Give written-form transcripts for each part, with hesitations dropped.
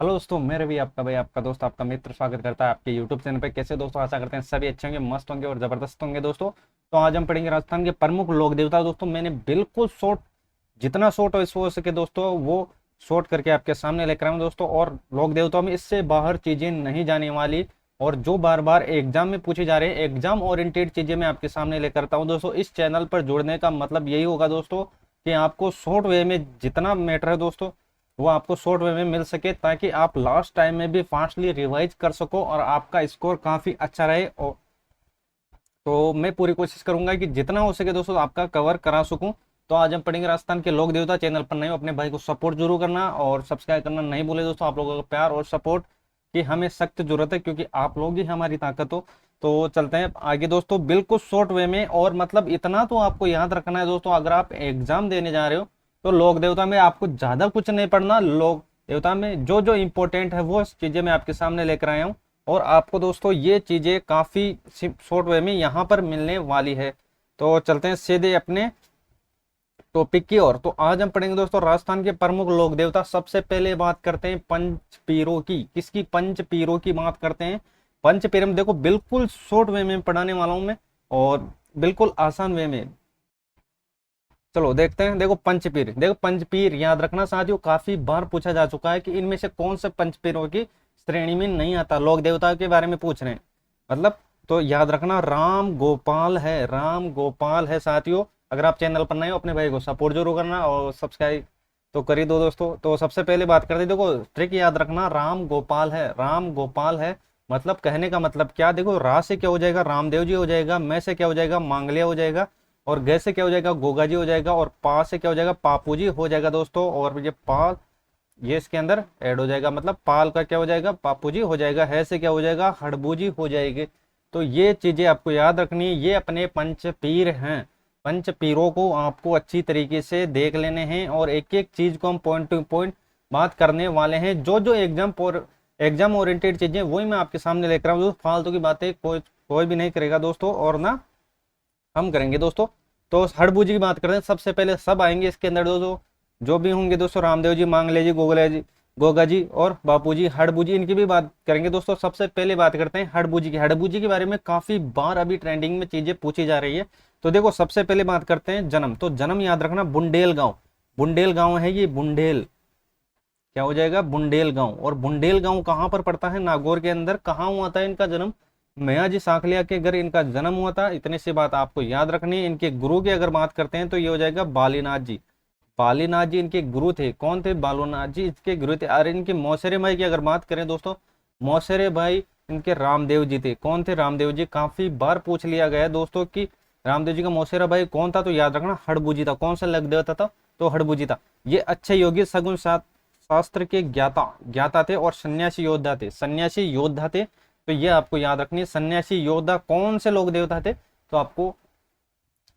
Hello दोस्तों, मेरे भी आपका भाई, आपका दोस्त, आपका मित्र स्वागत करता है आपके यूट्यूब चैनल पे। कैसे दोस्तों, आशा करते हैं सभी अच्छे होंगे, मस्त होंगे और जबरदस्त होंगे दोस्तों। तो आज हम पढ़ेंगे राजस्थान के प्रमुख लोक देवता। दोस्तों मैंने बिल्कुल शॉर्ट, जितना शॉर्ट हो सके दोस्तों वो शॉर्ट करके आपके सामने लेकर आऊँ दोस्तों। और लोक देवताओं में इससे बाहर चीजें नहीं जाने वाली, और जो बार बार एग्जाम में पूछे जा रहे हैं, एग्जाम ओरिएंटेड चीजें मैं आपके सामने लेकर आता हूँ दोस्तों। इस चैनल पर जुड़ने का मतलब यही होगा दोस्तों कि आपको शॉर्ट वे में जितना मैटर है दोस्तों वो आपको शॉर्ट वे में मिल सके, ताकि आप लास्ट टाइम में भी फास्टली रिवाइज कर सको और आपका स्कोर काफी अच्छा रहे। और तो मैं पूरी कोशिश करूंगा कि जितना हो सके दोस्तों आपका कवर करा सकूं। तो आज हम पढ़ेंगे राजस्थान के लोक देवता। चैनल पर नए हो अपने भाई को सपोर्ट जरूर करना और सब्सक्राइब करना नहीं भूले दोस्तों। आप लोगों का प्यार और सपोर्ट की हमें सख्त जरूरत है, क्योंकि आप लोग ही हमारी ताकत हो। तो चलते हैं आगे दोस्तों, बिल्कुल शॉर्ट वे में। और मतलब इतना तो आपको याद रखना है दोस्तों, अगर आप एग्जाम देने जा रहे हो तो लोक देवता में आपको ज्यादा कुछ नहीं पढ़ना। लोक देवता में जो जो इंपॉर्टेंट है वो चीजें मैं आपके सामने लेकर आया हूँ, और आपको दोस्तों ये चीजें काफी शॉर्ट वे में यहाँ पर मिलने वाली है। तो चलते हैं सीधे अपने टॉपिक की ओर। तो आज हम पढ़ेंगे दोस्तों राजस्थान के प्रमुख लोक देवता। सबसे पहले बात करते हैं पंच पीरों की। किसकी? पंच पीरों की बात करते हैं। पंच पीर में देखो बिल्कुल शॉर्ट वे में पढ़ाने वाला हूं मैं, और बिल्कुल आसान वे में। चलो देखते हैं। देखो पंचपीर, देखो पंचपीर याद रखना साथियों, काफी बार पूछा जा चुका है कि इनमें से कौन से पंचपीरों की श्रेणी में नहीं आता। लोक देवता के बारे में पूछ रहे हैं मतलब। तो याद रखना राम गोपाल है, राम गोपाल है साथियों। अगर आप चैनल पर नए हो अपने भाई को सपोर्ट जरूर करना और सब्सक्राइब तो कर ही दो दोस्तों। तो सबसे पहले बात करते हैं, देखो ट्रिक याद रखना, राम गोपाल है, राम गोपाल है। मतलब कहने का मतलब क्या? देखो रा से क्या हो जाएगा? रामदेव जी हो जाएगा। मैं से क्या हो जाएगा? मांगलिया हो जाएगा। और ग से क्या हो जाएगा? गोगा जी हो जाएगा। और पा से क्या हो जाएगा? पापू जी हो जाएगा दोस्तों। और ये पाल, ये इसके अंदर ऐड हो जाएगा, मतलब पाल का क्या हो जाएगा? पापू जी हो जाएगा। है से क्या हो जाएगा? हड़बू जी हो जाएगी। तो ये चीजें आपको याद रखनी है, ये अपने पंचपीर हैं। पंचपीरों को आपको अच्छी तरीके से देख लेने हैं, और एक एक चीज को हम पॉइंट टू पॉइंट बात करने वाले हैं। जो जो एग्जाम ओरिएंटेड चीजें वही मैं आपके सामने लेकर आऊँ। फालतू की बातें कोई कोई भी नहीं करेगा दोस्तों, और ना हम करेंगे दोस्तों। तो हड़बूजी की बात करते हैं। सबसे पहले सब आएंगे इसके अंदर दोस्तों, जो भी होंगे दोस्तों, रामदेव जी, मांगले जी, गोगले जी, गोगा जी और बापू जी, हड़बूजी, इनकी भी बात करेंगे दोस्तों। सबसे पहले बात करते हैं हड़बूजी की। हड़बूजी के बारे में काफी बार अभी ट्रेंडिंग में चीजें पूछी जा रही है। तो देखो सबसे पहले बात करते हैं जन्म। तो जन्म याद रखना बुंडेल गांव, बुंडेल गांव है ये। बुंडेल क्या हो जाएगा? बुंडेल गांव। और बुंडेल गांव कहाँ पर पड़ता है? नागौर के अंदर। कहाँ हुआ था इनका जन्म? मयाजी साखलिया के घर इनका जन्म हुआ था। इतनी सी बात आपको याद रखनी है। इनके गुरु की अगर बात करते हैं तो ये हो जाएगा बालीनाथ जी। बालीनाथ जी इनके गुरु थे। कौन थे? बालूनाथ जी इसके गुरु थे। और इनके मौसेरे भाई की अगर बात करें दोस्तों, मौसेरे भाई इनके रामदेव जी थे। कौन थे? रामदेव जी। काफी बार पूछ लिया गया है दोस्तों कि रामदेव जी का मौसेरा भाई कौन था, तो याद रखना हड़बूजी था। कौन सा लग देवता था? तो हड़बूजी था। ये अच्छे योगी, सगुन शास्त्र के ज्ञाता ज्ञाता थे, और सन्यासी योद्धा थे, सन्यासी योद्धा थे। तो ये आपको याद रखनी है। सन्यासी योद्धा कौन से लोग देवता थे? तो आपको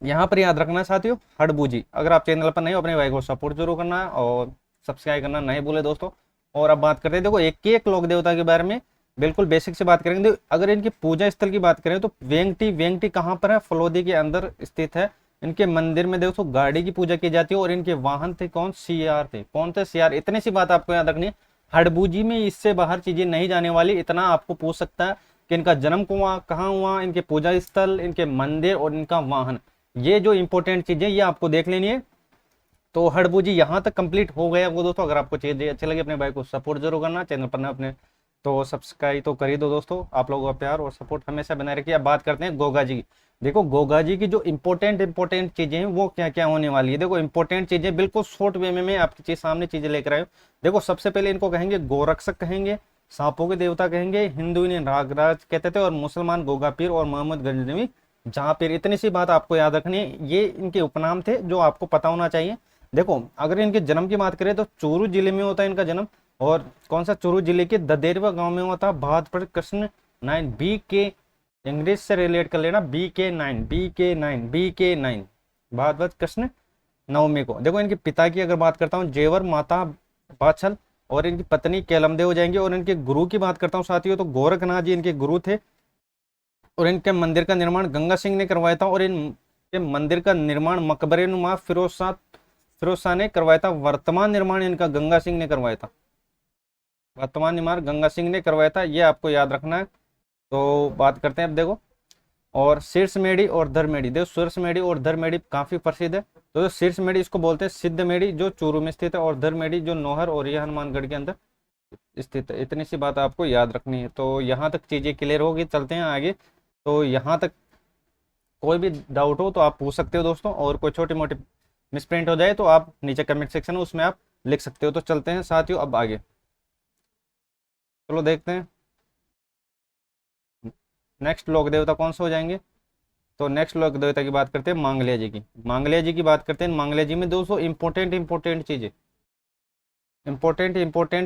यहाँ पर याद रखना है साथियों, हड़बूजी। अगर आप चैनल पर नहीं हो अपने भाई को सपोर्ट जरूर करना है और सब्सक्राइब करना नहीं भूले दोस्तों। और अब बात करते हैं, देखो एक एक लोक देवता के बारे में बिल्कुल बेसिक से बात करेंगे। अगर इनकी पूजा स्थल की बात करें तो वेंगटी, वेंगटी कहाँ पर है? फलोदी के अंदर स्थित है। इनके मंदिर में देखो गाड़ी की पूजा की जाती है, और इनके वाहन थे कौन? सियार थे। कौन थे? सियार। इतनी सी बात आपको याद रखनी है। हड़बूजी में इससे बाहर चीजें नहीं जाने वाली। इतना आपको पूछ सकता है कि इनका जन्म कहाँ हुआ, इनके पूजा स्थल, इनके मंदिर और इनका वाहन। ये जो इंपॉर्टेंट चीजें ये आपको देख लेनी है। तो हड़बूजी यहाँ तक कंप्लीट हो गया वो दोस्तों। अगर आपको चीजें अच्छी लगी अपने भाई को सपोर्ट जरूर करना, चैनल पर ना अपने तो सब्सक्राइब तो कर ही दो दोस्तों। आप लोगों का प्यार और सपोर्ट हमेशा बना रखिए। अब बात करते हैं गोगा जी की। देखो गोगा जी की जो इंपॉर्टेंट चीजें हैं वो क्या क्या होने वाली है। देखो इंपॉर्टेंट चीजें बिल्कुल शॉर्ट वे में मैं आपकी सामने चीजें लेकर आया हूँ। देखो सबसे पहले इनको कहेंगे गोरक्षक कहेंगे, सांपों के देवता कहेंगे, हिंदू इन्हें नागराज कहते थे, और मुसलमान गोगा पीर और मोहम्मद गजनवी जहाँ पीर। इतनी सी बात आपको याद रखनी है। ये इनके उपनाम थे जो आपको पता होना चाहिए। देखो अगर इनके जन्म की बात करें तो चूरू जिले में होता है इनका जन्म। और कौन सा? चूरू जिले के ददेरवा गांव में हुआ था। भादपड़ कृष्ण 9 BK, इंग्लिश से रिलेट कर लेना, BK9 भादपड़ कृष्ण नवमी को। देखो इनके पिता की अगर बात करता हूँ जेवर, माता बाछल, और इनकी पत्नी केलमदेव हो जाएंगे। और इनके गुरु की बात करता हूँ साथियों तो गोरखनाथ जी इनके गुरु थे। और इनके मंदिर का निर्माण गंगा सिंह ने करवाया था। और इनके मंदिर का निर्माण मकबरे नुमा फिरोज शाह ने करवाया था। वर्तमान निर्माण इनका गंगा सिंह ने करवाया था। वर्तमान निर्माण गंगा सिंह ने करवाया था, ये आपको याद रखना है। तो बात करते हैं अब देखो, और शीर्ष मेढ़ी और धरमेढ़ी, देखो शीर्ष मेढ़ी और धरमेढ़ी काफी प्रसिद्ध है। तो जो शीर्ष मेढ़ी इसको बोलते हैं सिद्ध मेढ़ी, जो चूरू में स्थित है, और धरमेढ़ी जो नौहर और ये हनुमानगढ़ के अंदर स्थित है। इतनी सी बात आपको याद रखनी है। तो यहाँ तक चीजें क्लियर होगी, चलते हैं आगे। तो यहाँ तक कोई भी डाउट हो तो आप पूछ सकते हो दोस्तों, और कोई छोटी मोटी मिसप्रिंट हो जाए तो आप नीचे कमेंट सेक्शन है उसमें आप लिख सकते हो। तो चलते हैं साथियों अब आगे, चलो देखते हैं नेक्स्ट लोक देवता कौन से हो जाएंगे। तो नेक्स्ट लोक देवता की बात करते हैं मांगलिया जी की। मांगलिया जी की बात करते हैं। मांगलिया जी में दोस्तों इंपॉर्टेंट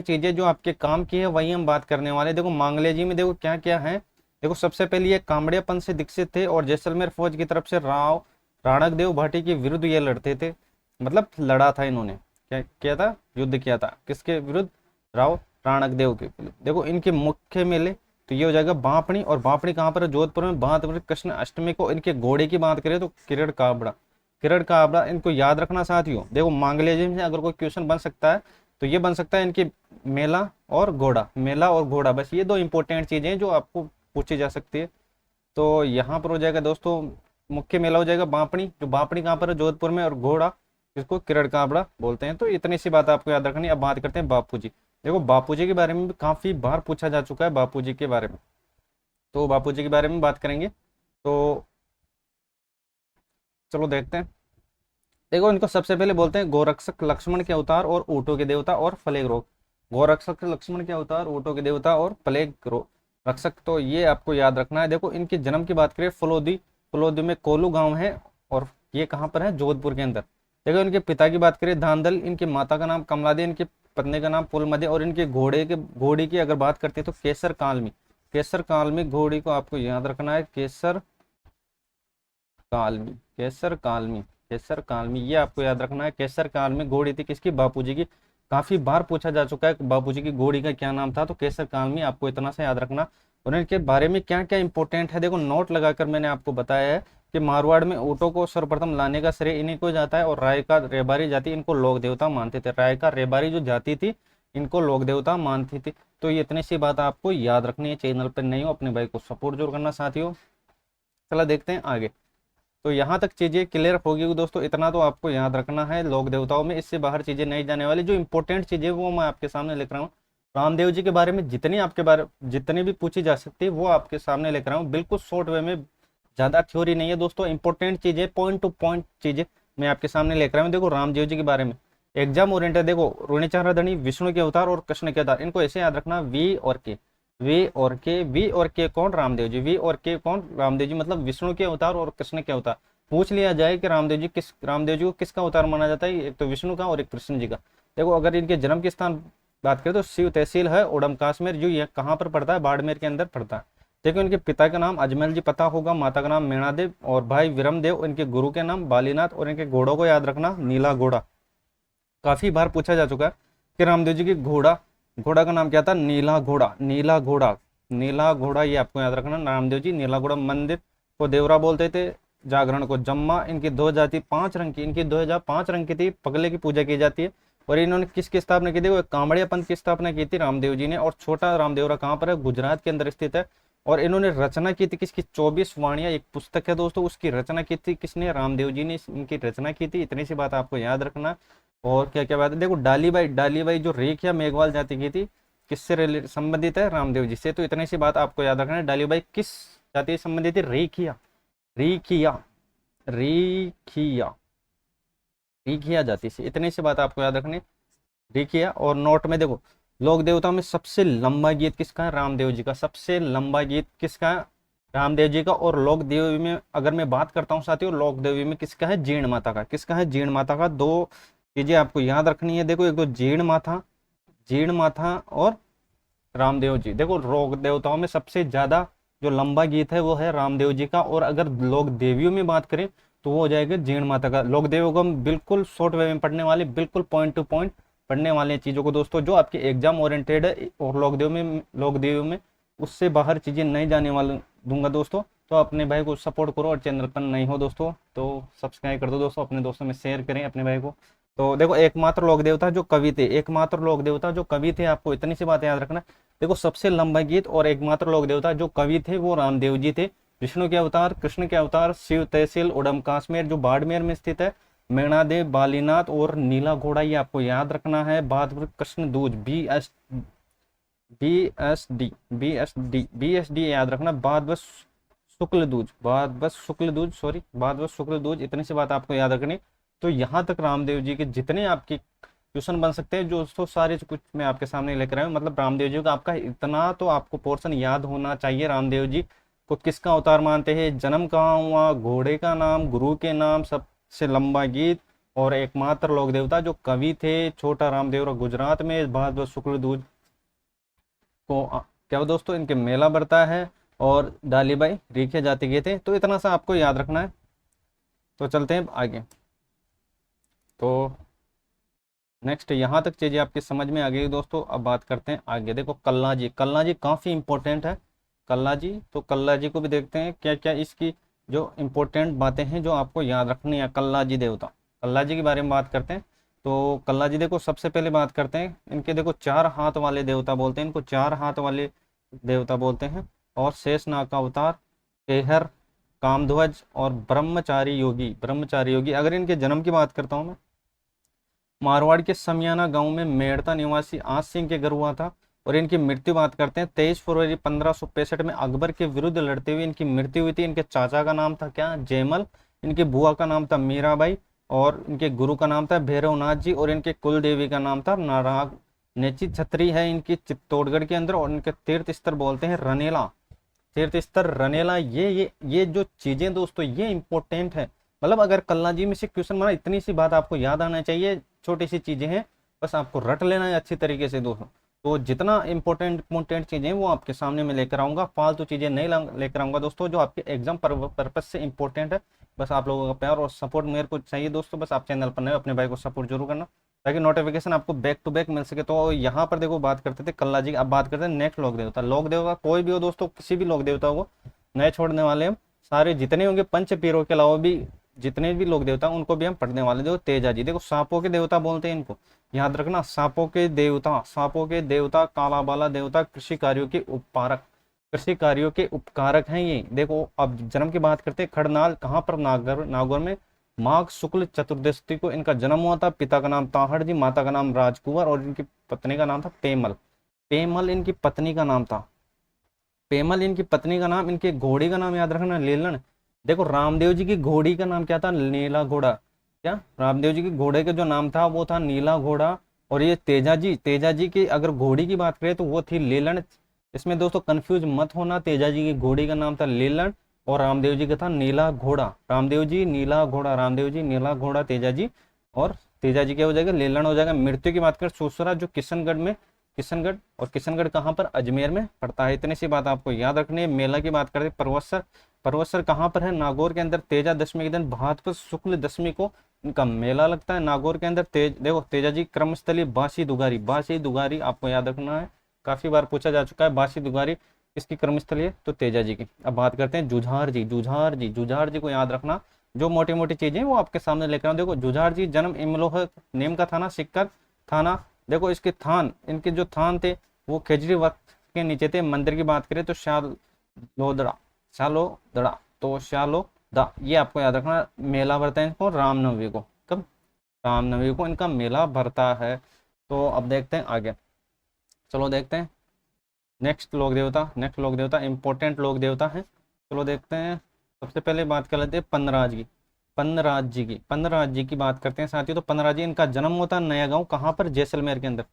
चीजें जो आपके काम की है वही हम बात करने वाले हैं। देखो मांगलिया जी में देखो क्या क्या है। देखो सबसे पहले ये कामड़ियापन से दीक्षित थे और जैसलमेर फौज की तरफ से राव राणक देव भाटी के विरुद्ध ये लड़ते थे, मतलब लड़ा था इन्होंने। क्या किया था? युद्ध किया था किसके विरुद्ध? राव राणक देव के। देखो इनके मुख्य मेले तो ये हो जाएगा बांपणी, और बांपणी कहाँ पर है? जोधपुर में। बांधपुर कृष्ण अष्टमी को। इनके घोड़े की बात करें तो किरण काबड़ा, किरण काबड़ा इनको याद रखना साथियों। देखो मांगलिया जी में अगर कोई क्वेश्चन बन सकता है तो ये बन सकता है इनके मेला और घोड़ा, मेला और घोड़ा, बस ये दो इंपॉर्टेंट चीजें हैं जो आपको पूछी जा सकती है। तो यहाँ पर हो जाएगा दोस्तों मुख्य मेला हो जाएगा बांपणी, जो बांपणी कहाँ पर है? जोधपुर में। और घोड़ा जिसको किरण काबड़ा बोलते हैं। तो इतनी सी बात आपको याद रखनी है। अब बात करते हैं बापू जी। देखो बापू जी के बारे में भी काफी बार पूछा जा चुका है, बापू जी के बारे में। तो बापू जी के बारे में बात करेंगे तो चलो देखते हैं। देखो इनको सबसे पहले बोलते हैं गोरक्षक लक्ष्मण के अवतार और ऊँटों के देवता और प्लेग रोग। गोरक्षक लक्ष्मण के अवतार, ऊँटों के देवता और प्लेग रोग रक्षक, तो ये आपको याद रखना है। देखो इनके जन्म की बात करें फलोदी, फलोदी में कोलू गांव है, और ये कहाँ पर है? जोधपुर के अंदर। देखो इनके पिता की बात करें धांधल, इनकी माता का नाम कमलादी, इनके पत्नी का नाम पुलमदे, और इनके घोड़ी की अगर बात करते हैं तो केसर कालमी। केसर कालमी घोड़ी को आपको याद रखना है, केसर कालमी, केसर कालमी, केसर कालमी, ये आपको याद रखना है। केसर कालमी घोड़ी थी किसकी? बापूजी की। काफी बार पूछा जा चुका है बापूजी की घोड़ी का क्या नाम था, तो केसर कालमी, आपको इतना सा याद रखना। और इनके बारे में क्या क्या इंपॉर्टेंट है देखो नोट लगाकर मैंने आपको बताया है कि मारवाड़ में ऊँटों को सर्वप्रथम लाने का श्रेय इन्हीं को जाता है, और राय का रेबारी जाति इनको लोक देवता मानते थे। राय का रेबारी जो जाति थी इनको लोक देवता मानती थी। तो ये इतनी सी बात आपको याद रखनी है। चैनल पर नहीं हो अपने भाई को सपोर्ट जरूर करना साथियों। चला देखते हैं आगे। तो यहाँ तक चीजें क्लियर होगी दोस्तों, इतना तो आपको याद रखना है लोक देवताओं में, इससे बाहर चीजें नहीं जाने वाली। जो इंपॉर्टेंट चीजें वो मैं आपके सामने लिख रहा हूँ। रामदेव जी के बारे में जितनी भी पूछी जा सकती है वो आपके सामने लिख रहा हूँ, बिल्कुल शॉर्ट वे में, ज्यादा थ्योरी नहीं है दोस्तों। इंपॉर्टेंट चीजें, पॉइंट टू पॉइंट चीजें मैं आपके सामने लेकर रहा हूँ। देखो रामदेव जी के बारे में एग्जाम ओरिएंटेड, देखो रोहिणी विष्णु के अवतार और कृष्ण के अवतार, इनको ऐसे याद रखना वी और के। वी और के कौन? रामदेव जी। वी और के कौन? रामदेव जी, मतलब विष्णु के अवतार और कृष्ण के अवतार। पूछ लिया जाए कि रामदेव जी को किसका अवतार माना जाता है, एक तो विष्णु का और एक कृष्ण जी का। देखो अगर इनके जन्म के स्थान बात करें तो शिव तहसील है उड़म काश्मीर, जो ये कहाँ पर पड़ता है? बाड़मेर के अंदर पड़ता है। देखो इनके पिता का नाम अजमल जी पता होगा, माता का नाम मीणादेव, और भाई विरमदेव, इनके गुरु के नाम बालीनाथ, और इनके घोड़ों को याद रखना नीला घोड़ा। काफी बार पूछा जा चुका है कि रामदेव जी की घोड़ा का नाम क्या था? नीला घोड़ा, नीला घोड़ा, नीला घोड़ा, ये आपको याद रखना। रामदेव जी नीला घोड़ा। मंदिर को देवरा बोलते थे, जागरण को जम्मा। इनकी दो जाति 5 रंग की, इनकी 2005 रंग की थी। पगले की पूजा की जाती है। और इन्होंने किसकी स्थापना की थी? वो कांवड़िया पंथ की स्थापना की थी रामदेव जी ने। और छोटा रामदेवरा कहाँ पर है? गुजरात के अंदर स्थित है। और इन्होंने रचना की थी किसकी? 24 वाणियां एक पुस्तक है दोस्तों, उसकी रचना की थी किसने? रामदेव जी ने इनकी रचना की थी। इतनी सी बात आपको याद रखना। और क्या क्या बात है? देखो डालीबाई जो रेखिया मेघवाल जाति की थी, किससे संबंधित है? रामदेव जी से। तो इतनी सी बात आपको याद रखना है। डालीबाई किस जाति से संबंधित है? रेखिया, रेखिया, रेखिया, रेखिया जाति से। इतनी सी बात आपको याद रखनी, रेखिया। और नोट में देखो लोक देवताओं में सबसे लंबा गीत किसका है? रामदेव जी का। सबसे लंबा गीत किसका है? रामदेव जी का। और लोक देवी में अगर मैं बात करता हूँ साथियों, लोक देवी में किसका है? जीण माता का। किसका है? जीण माता का। दो चीजें आपको याद रखनी है। देखो एक तो जीण माता, जीण माता और रामदेव जी। देखो लोक देवताओं में सबसे ज्यादा जो लंबा गीत है वो है रामदेव जी का। और अगर लोक देवियों में बात करें तो वो हो जाएगा जीण माता का। लोक देवियों को हम बिल्कुल शॉर्ट वे में पढ़ने वाले, बिल्कुल पॉइंट टू पॉइंट पढ़ने वाले चीजों को दोस्तों, जो आपके एग्जाम ओरिएंटेड है। और लोक देवियों में उससे बाहर चीजें नहीं जाने वाले दूंगा दोस्तों। तो अपने भाई को सपोर्ट करो, और चैनल पर नहीं हो दोस्तों तो सब्सक्राइब कर दो दोस्तों, अपने दोस्तों में शेयर करें अपने भाई को। तो देखो एकमात्र लोक देवता जो कवि थे, एकमात्र लोक देवता जो कवि थे, आपको इतनी सी बात याद रखना। देखो सबसे लंबा गीत और एकमात्र लोक देवता जो कवि थे वो रामदेव जी थे। विष्णु के अवतार, कृष्ण के अवतार, शिव तहसील उड़म काश्मीर जो बाड़मेर में स्थित है, मेणादेव, बालीनाथ और नीला घोड़ा, ये आपको याद रखना है। बाद कृष्ण दूज, बी एस डी याद रखना। बाद बस शुक्ल दूज, बाद बस शुक्ल दूज, सॉरी बाद बस शुक्ल दूज, इतनी सी बात आपको याद रखनी। तो यहाँ तक रामदेव जी के जितने आपके क्वेश्चन बन सकते हैं जो दोस्तों सारे कुछ मैं आपके सामने लेकर आया हूँ। मतलब रामदेव जी का आपका इतना तो आपको पोर्शन याद होना चाहिए। रामदेव जी को किसका अवतार मानते हैं, जन्म कहाँ हुआ, घोड़े का नाम, गुरु के नाम, सबसे लंबा गीत और एकमात्र लोक देवता जो कवि थे, छोटा रामदेवरा गुजरात में, भाद्रपद शुक्ल दूज को क्या दोस्तों इनके मेला बढ़ता है। और डालीबाई रीखे जाति के थे। तो इतना सा आपको याद रखना है। तो चलते हैं आगे। तो नेक्स्ट यहाँ तक चीजें आपकी समझ में आ गई दोस्तों। अब बात करते हैं आगे। देखो कल्ला जी, कल्ला जी काफी इंपॉर्टेंट है। कल्ला जी, तो कल्ला जी को भी देखते हैं क्या क्या इसकी जो इंपॉर्टेंट बातें हैं जो आपको याद रखनी है। कल्ला जी देवता, कल्ला जी के बारे में बात करते हैं। तो कल्ला जी देखो सबसे पहले बात करते हैं इनके, देखो 4 हाथ वाले देवता बोलते हैं इनको, 4 हाथ वाले देवता बोलते हैं। और शेषनाग का अवतार, केहर, कामध्वज और ब्रह्मचारी योगी, ब्रह्मचारी योगी। अगर इनके जन्म की बात करता हूँ मैं, मारवाड़ के समियाना गांव में मेड़ता निवासी आस सिंह के घर हुआ था। और इनकी मृत्यु बात करते हैं 23 फरवरी 1565 में अकबर के विरुद्ध लड़ते हुए इनकी मृत्यु हुई थी। इनके चाचा का नाम था क्या, जयमल। इनकी बुआ का नाम था मीराबाई। और इनके गुरु का नाम था भैरवनाथ जी। और इनके कुल देवी का नाम था नाराग नेची छत्री है इनकी चित्तौड़गढ़ के अंदर। और इनके तीर्थ स्थल बोलते हैं रनेला, तीर्थ स्थल रनेला। ये जो चीजें दोस्तों ये इंपॉर्टेंट है। मतलब अगर कल्ला जी में से क्वेश्चन बना, इतनी सी बात आपको याद आना चाहिए। छोटी सी चीजें हैं, बस आपको रट लेना है अच्छी तरीके से दोस्तों। तो जितना इंपॉर्टेंट चीजें हैं वो आपके सामने में लेकर आऊंगा, फालतू चीजें नहीं लेकर आऊंगा दोस्तों, जो आपके एग्जाम पर्पज से इंपॉर्टेंट है। बस आप लोगों का प्यार और सपोर्ट मेरे को चाहिए दोस्तों। बस आप चैनल पर नए अपने भाई को सपोर्ट जरूर करना ताकि नोटिफिकेशन आपको बैक टू बैक मिल सके। तो यहाँ पर देखो बात करते थे कल्ला जी, अब बात करते हैं नेक्स्ट लोक देवता। लोक देवता कोई भी हो दोस्तों, किसी भी लोक देवता को नए छोड़ने वाले हम सारे जितने होंगे पंच पीरों के अलावा भी जितने भी लोग देवता उनको भी हम पढ़ने वाले। देखो तेजा जी, देखो सांपों के देवता बोलते हैं इनको, याद रखना। सांपों के देवता, सांपों के देवता, कालाबाला देवता, कृषि कार्यों के उपकारक, कृषि कार्यों के उपकारक हैं ये। देखो अब जन्म की बात करते हैं, खड़नाल कहाँ पर, नागौर में माघ शुक्ल चतुर्दशी को इनका जन्म हुआ था। पिता का नाम ताहड़ जी, माता का नाम राजकुंवर और इनकी पत्नी का नाम था पेमल। पेमल इनकी पत्नी का नाम था, पेमल इनकी पत्नी का नाम। इनके घोड़ी का नाम याद रखना लीलन। देखो रामदेव जी की घोड़ी का नाम क्या था, नीला घोड़ा। क्या रामदेव जी के घोड़े का जो नाम था वो था नीला घोड़ा। और ये तेजा जी की अगर घोड़ी की बात करें तो वो थी लीलन। इसमें दोस्तों कंफ्यूज मत होना, तेजा जी की घोड़ी का नाम था लीलन और रामदेव जी का था नीला घोड़ा। रामदेव जी नीला घोड़ा, रामदेव जी नीला घोड़ा, तेजा जी। और तेजा जी क्या हो जाएगा, लीलन हो जाएगा। मृत्यु की बात करें सुसरा जो किशनगढ़ में, किशनगढ़, और किशनगढ़ कहाँ पर, अजमेर में पड़ता है। इतनी सी बात आपको याद रखनी है। मेला की बात करें परवत्सर, परवत्सर कहाँ पर है, नागौर के अंदर। तेजा दशमी के दिन भाद्रपद शुक्ल दशमी को इनका मेला लगता है नागौर के अंदर। देखो तेजा जी क्रमस्थली बासी दुगारी, बासी दुगारी आपको याद रखना है, काफी बार पूछा जा चुका है। बासी दुगारी किसकी क्रमस्थली है, तो तेजा जी की। अब बात करते हैं जुझार जी, जुझार जी, जुझार जी को याद रखना। जो मोटी मोटी चीजें वो आपके सामने लेकर आऊं। देखो जुझार जी जन्म इमलोह, नेम का थाना सिक्कर थाना। देखो इसके थान, इनके जो थान थे वो खेजरी वक्त के नीचे थे। मंदिर की बात करें तो शालोदड़ा, शालोदड़ा, तो शालोदा, ये आपको याद रखना। मेला भरता है इनको रामनवमी को, कब, रामनवमी को इनका मेला भरता है। तो अब देखते हैं आगे, चलो देखते हैं नेक्स्ट लोक देवता। नेक्स्ट लोक देवता इंपॉर्टेंट लोक देवता है, चलो देखते हैं। सबसे पहले बात कर लेते हैं पन्नराज की, पन्नराज जी की, पन्नराज जी की बात करते हैं साथियों। तो पन्नराज जी, इनका जन्म होता है नया गांव, कहाँ पर, जैसलमेर के अंदर।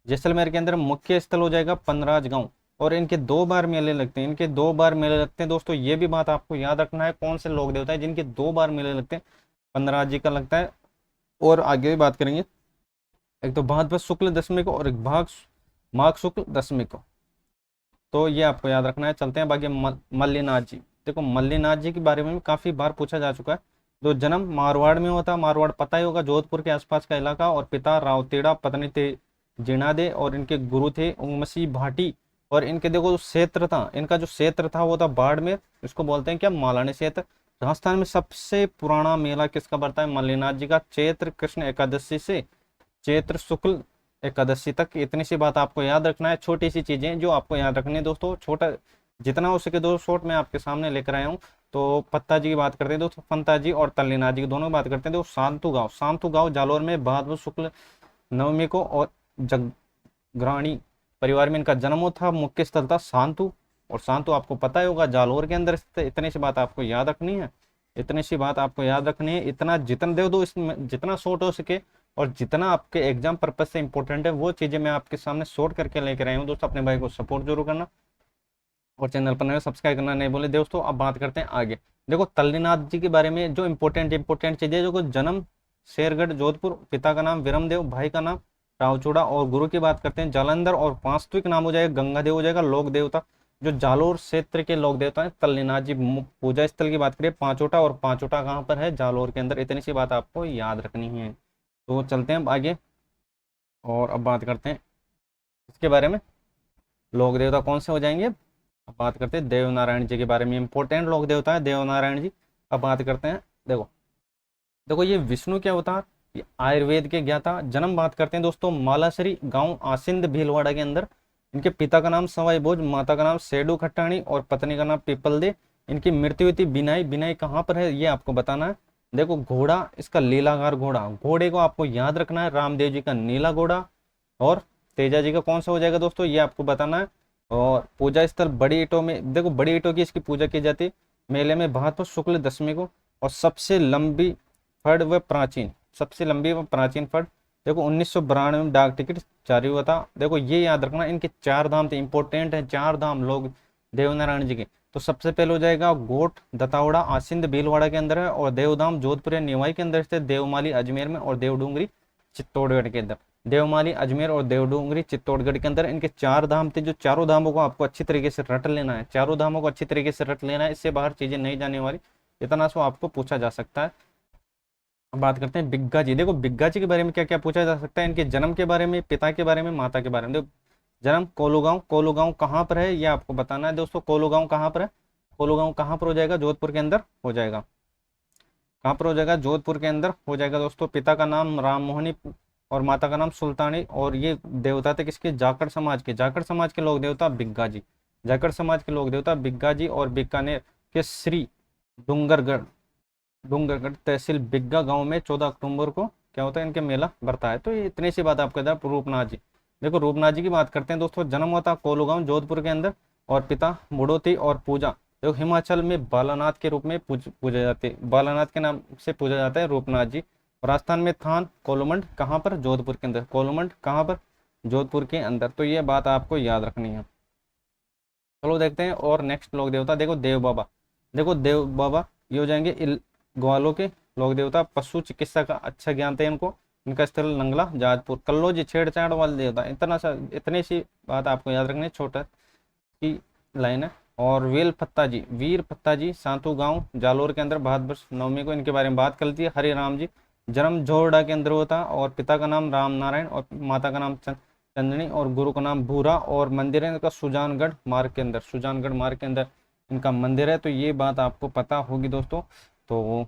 जैसलमेर के अंदर मुख्य स्थल हो जाएगा पन्नराज गांव। और इनके 2 बार मेले लगते हैं, इनके 2 बार मेले लगते हैं दोस्तों। ये भी बात आपको याद रखना है, कौन से लोक देवता है जिनके 2 बार मेले लगते हैं। पन्नराज जी का लगता है। और आगे भी बात करेंगे, एक तो भाद्रपद शुक्ल दशमी को और एक माघ शुक्ल दशमी को। तो ये आपको याद रखना है। चलते हैं बाकी मल्लीनाथ जी। देखो मल्लीनाथ जी के बारे में भी काफी बार पूछा जा चुका है। तो जन्म मारवाड़ में होता, मारवाड़ पता ही होगा, जोधपुर के आसपास का इलाका। और पिता रावतेड़ा, पत्नी थे जीणादे और इनके गुरु थे उंगमसी भाटी। और इनके देखो क्षेत्र था, इनका जो क्षेत्र था वो था बाड़मेर, इसको बोलते हैं क्या, मालानी क्षेत्र। राजस्थान में सबसे पुराना मेला किसका पड़ता है? मल्लिनाथ जी का। चैत्र कृष्ण एकादशी से चैत्र शुक्ल एकादशी तक, इतनी सी बात आपको याद रखना है। छोटी सी चीजें जो आपको याद रखनी है दोस्तों, छोटा जितना हो सके दो शॉर्ट मैं आपके सामने लेकर आया हूँ। तो पत्ता जी की बात करते हैं दोस्तों, पंता जी और तल्लीनाथ जी की दोनों की बात करते हैं। तो शांतु गांव जालोर में भाद्र शुक्ल नवमी को और जगग्राणी परिवार में इनका जन्म हुआ था। मुख्य स्थल था शांतु, और शांतु आपको पता ही होगा जालोर के अंदर स्थित है। इतनी सी बात आपको याद रखनी है, इतनी सी बात आपको याद रखनी है। इतना जितना दे दो इसमें, जितना शॉर्ट हो सके और जितना आपके एग्जाम पर्पज से इंपॉर्टेंट है वो चीजें मैं आपके सामने शॉर्ट करके लेकर आया हूँ दोस्तों। अपने भाई को सपोर्ट जरूर करना और चैनल पर नए सब्सक्राइब करना नहीं बोले दोस्तों। अब बात करते हैं आगे। देखो तल्लीनाथ जी के बारे में जो इंपॉर्टेंट चीजें, जो जन्म शेरगढ़ जोधपुर, पिता का नाम विरमदेव, भाई का नाम रावचूड़ा, और गुरु की बात करते हैं जालंधर, और वास्तविक नाम हो जाएगा गंगादेव हो जाएगा। लोक देवता जो जालोर क्षेत्र के लोक देवता है तल्लीनाथ जी। पूजा स्थल की बात करें पांचोटा, और पांचोटा कहाँ पर है? जालोर के अंदर। इतनी सी बात आपको याद रखनी है। तो चलते हैं अब आगे और अब बात करते हैं इसके बारे में, लोक देवता कौन से हो जाएंगे। अब बात करते हैं देव नारायण जी के बारे में। इंपॉर्टेंट लोक देवता है देव नारायण जी। अब बात करते हैं, देखो देखो ये विष्णु क्या होता है? ये आयुर्वेद के ज्ञाता। जन्म बात करते हैं दोस्तों मालाश्री गांव आसिंद भीलवाड़ा के अंदर। इनके पिता का नाम सवाई भोज, माता का नाम सेडू खट्टाणी और पत्नी का नाम पीपल दे। इनकी मृत्यु हुई थी बिनाई। बिनाई कहाँ पर है ये आपको बताना है। देखो घोड़ा इसका लीलागार घोड़ा, घोड़े को आपको याद रखना है। रामदेव जी का नीला घोड़ा, और तेजा जी का कौन सा हो जाएगा दोस्तों, ये आपको बताना है। और पूजा स्थल बड़ी ईंटों में, देखो बड़ी ईंटों की इसकी पूजा की जाती है। मेले में भाद्र शुक्ल दशमी को। और सबसे लंबी फड़ व प्राचीन, सबसे लंबी व प्राचीन फड़, देखो 1992 में डाक टिकट जारी हुआ था। देखो ये याद रखना, इनके चार धाम थे, इंपॉर्टेंट है चार धाम लोग देवनारायण जी के। तो सबसे पहले हो जाएगा गोट दतावड़ा आसिंद भीलवाड़ा के अंदर है, और देवधाम जोधपुर या निवाई के अंदर स्थित, देवमाली अजमेर में, और देवडूंगरी चित्तौड़गढ़ के अंदर। देवमाली अजमेर और देवडूंगरी चित्तौड़गढ़ के अंदर इनके चार धाम थे। जो चारों धामों को आपको अच्छी तरीके से रट लेना है, चारों धामों को अच्छी तरीके से रट लेना है, इससे बाहर चीजें नहीं जाने वाली। इतना सो आपको पूछा जा सकता है। अब बात करते हैं बिग्गा जी। देखो बिग्गा जी के बारे में क्या क्या पूछा जा सकता है, इनके जन्म के बारे में, पिता के बारे में, माता के बारे में। देखो जन्म कोलूगांव, कोलूगांव कहाँ पर है ये आपको बताना है दोस्तों। कोलूगांव कहाँ पर है? कोलूगांव कहाँ पर हो जाएगा? जोधपुर के अंदर हो जाएगा। कहाँ पर हो जाएगा? जोधपुर के अंदर हो जाएगा दोस्तों। पिता का नाम राम मोहनी और माता का नाम सुल्तानी, और ये देवता थे किसके? जाखड़ समाज के। जाखड़ समाज के लोक देवता बिग्गा जी। जाखड़ समाज के लोक देवता बिग्गा जी। और बीकानेर के श्री डूंगरगढ़, डूंगरगढ़ तहसील बिग्गा गांव में 14 अक्टूबर को क्या होता है? इनके मेला बढ़ता है। तो ये इतनी सी बात आपको याद है। रूपनाथ जी, देखो रूपनाथ जी की बात करते हैं दोस्तों। जन्म हुआ था कोलूगांव जोधपुर के अंदर, और पिता बुड़ोती, और पूजा देखो हिमाचल में बालानाथ के रूप में पूजा जाती है, बालानाथ के नाम से पूजा जाता है रूपनाथ जी। राजस्थान में थान कोलुमंड कहाँ पर? जोधपुर के अंदर। कोलुमंड कहाँ पर? जोधपुर के अंदर। तो ये बात आपको याद रखनी है। चलो देखते हैं और नेक्स्ट लोक देवता। देखो देव बाबा, देखो देव बाबा ये हो जाएंगे ग्वालों के लोक देवता। पशु चिकित्सा का अच्छा ज्ञान था इनको। इनका स्थल नंगला जाजपुर। कल्लोजी छेड़छाड़ वाले देवता। इतनी सी बात आपको याद रखनी है, छोटा की लाइन है। और वीर पत्ता जी सांतु गांव जालोर के अंदर भाद्र नवमी को इनके बारे में बात कर ली है। हरि राम जी जन्म जोरडा के अंदर होता, और पिता का नाम राम नारायण और माता का नाम चंदनी, और गुरु का नाम भूरा। और मंदिर है इनका सुजानगढ़ मार्ग के अंदर, सुजानगढ़ मार्ग के अंदर इनका मंदिर है। तो ये बात आपको पता होगी दोस्तों। तो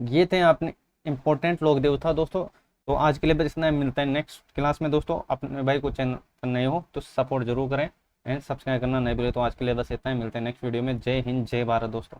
ये थे आपने इंपॉर्टेंट लोक देवता दोस्तों। तो आज के लिए बस इतना ही, मिलता है नेक्स्ट क्लास में दोस्तों। अपने भाई को चैनल पर नए हो तो सपोर्ट जरूर करें एंड सब्सक्राइब करना नहीं भूलें। तो आज के लिए बस इतना ही, मिलते हैं नेक्स्ट वीडियो में। जय हिंद जय भारत दोस्तों।